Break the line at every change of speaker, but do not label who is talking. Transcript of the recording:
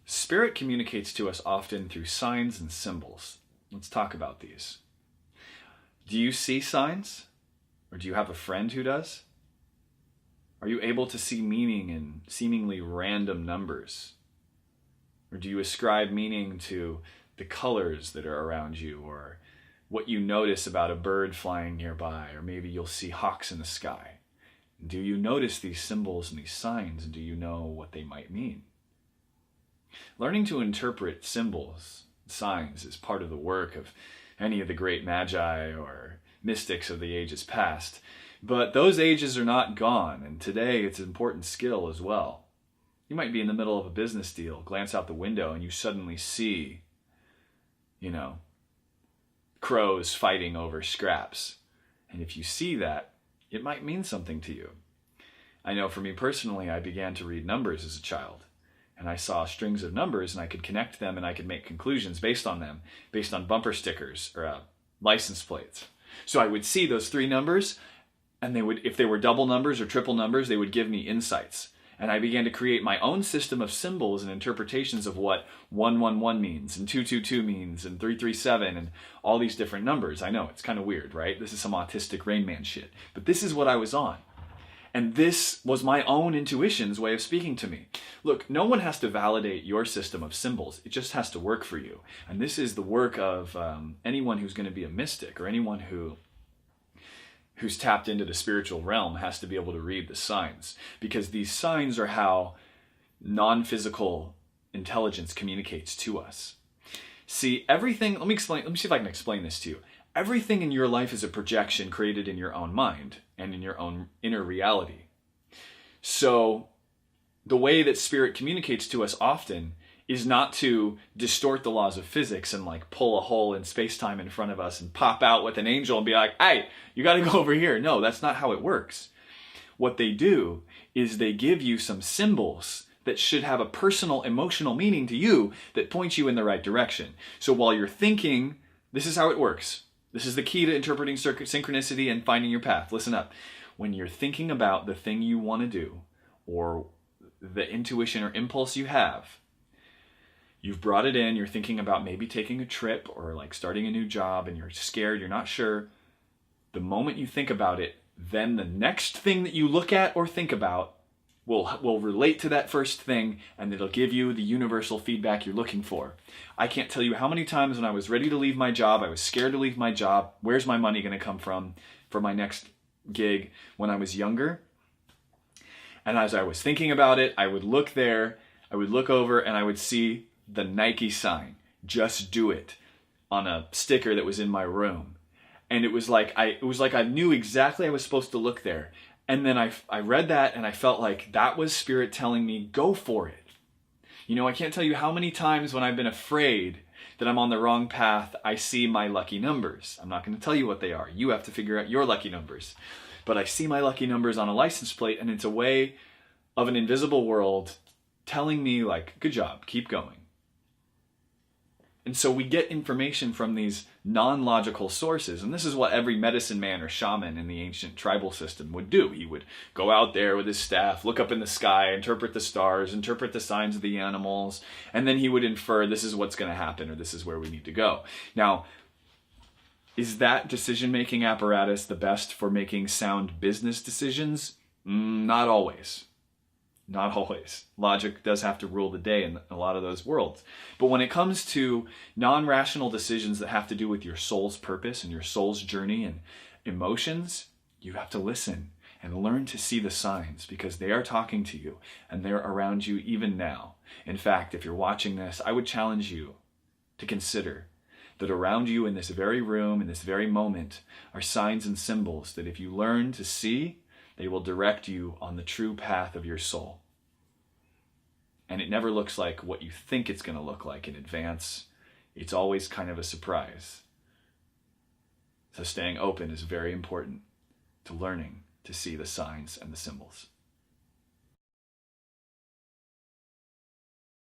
Spirit communicates to us often through signs and symbols. Let's talk about these. Do you see signs? Or do you have a friend who does? Are you able to see meaning in seemingly random numbers? Or do you ascribe meaning to the colors that are around you, or what you notice about a bird flying nearby, or maybe you'll see hawks in the sky? Do you notice these symbols and these signs, and do you know what they might mean? Learning to interpret symbols, signs, is part of the work of any of the great magi or mystics of the ages past. But those ages are not gone, and today it's an important skill as well. You might be in the middle of a business deal, glance out the window, and you suddenly see, crows fighting over scraps. And if you see that, it might mean something to you. I know for me personally, I began to read numbers as a child. And I saw strings of numbers, and I could connect them, and I could make conclusions based on them, based on bumper stickers or license plates. So I would see those three numbers, and they would, if they were double numbers or triple numbers, they would give me insights. And I began to create my own system of symbols and interpretations of what 111 means, and 222 means, and 337, and all these different numbers. I know, it's kind of weird, right? This is some autistic Rain Man shit. But this is what I was on. And this was my own intuition's way of speaking to me. Look, no one has to validate your system of symbols. It just has to work for you. And this is the work of anyone who's going to be a mystic, or anyone who's tapped into the spiritual realm has to be able to read the signs. Because these signs are how non-physical intelligence communicates to us. See, everything, let me see if I can explain this to you. Everything in your life is a projection created in your own mind and in your own inner reality. So the way that spirit communicates to us often is not to distort the laws of physics and pull a hole in space-time in front of us and pop out with an angel and be like, hey, you got to go over here. No, that's not how it works. What they do is they give you some symbols that should have a personal, emotional meaning to you that point you in the right direction. So while you're thinking, this is how it works. This is the key to interpreting synchronicity and finding your path. Listen up. When you're thinking about the thing you want to do, or the intuition or impulse you have, you've brought it in, you're thinking about maybe taking a trip or starting a new job, and you're scared, you're not sure. The moment you think about it, then the next thing that you look at or think about will relate to that first thing, and it'll give you the universal feedback you're looking for. I can't tell you how many times when I was ready to leave my job, I was scared to leave my job, where's my money going to come from for my next gig, when I was younger. And as I was thinking about it, I would look there, I would look over, and I would see the Nike sign, "Just Do It," on a sticker that was in my room. And it was like I knew exactly I was supposed to look there. And then I read that, and I felt like that was spirit telling me, go for it. I can't tell you how many times when I've been afraid that I'm on the wrong path, I see my lucky numbers. I'm not going to tell you what they are. You have to figure out your lucky numbers. But I see my lucky numbers on a license plate, and it's a way of an invisible world telling me good job, keep going. And so we get information from these non-logical sources. And this is what every medicine man or shaman in the ancient tribal system would do. He would go out there with his staff, look up in the sky, interpret the stars, interpret the signs of the animals, and then he would infer this is what's going to happen, or this is where we need to go. Now, is that decision-making apparatus the best for making sound business decisions? Not always. Not always. Logic does have to rule the day in a lot of those worlds. But when it comes to non-rational decisions that have to do with your soul's purpose and your soul's journey and emotions, you have to listen and learn to see the signs, because they are talking to you and they're around you even now. In fact, if you're watching this, I would challenge you to consider that around you in this very room, in this very moment, are signs and symbols that if you learn to see, they will direct you on the true path of your soul. And it never looks like what you think it's going to look like in advance. It's always kind of a surprise. So staying open is very important to learning to see the signs and the symbols.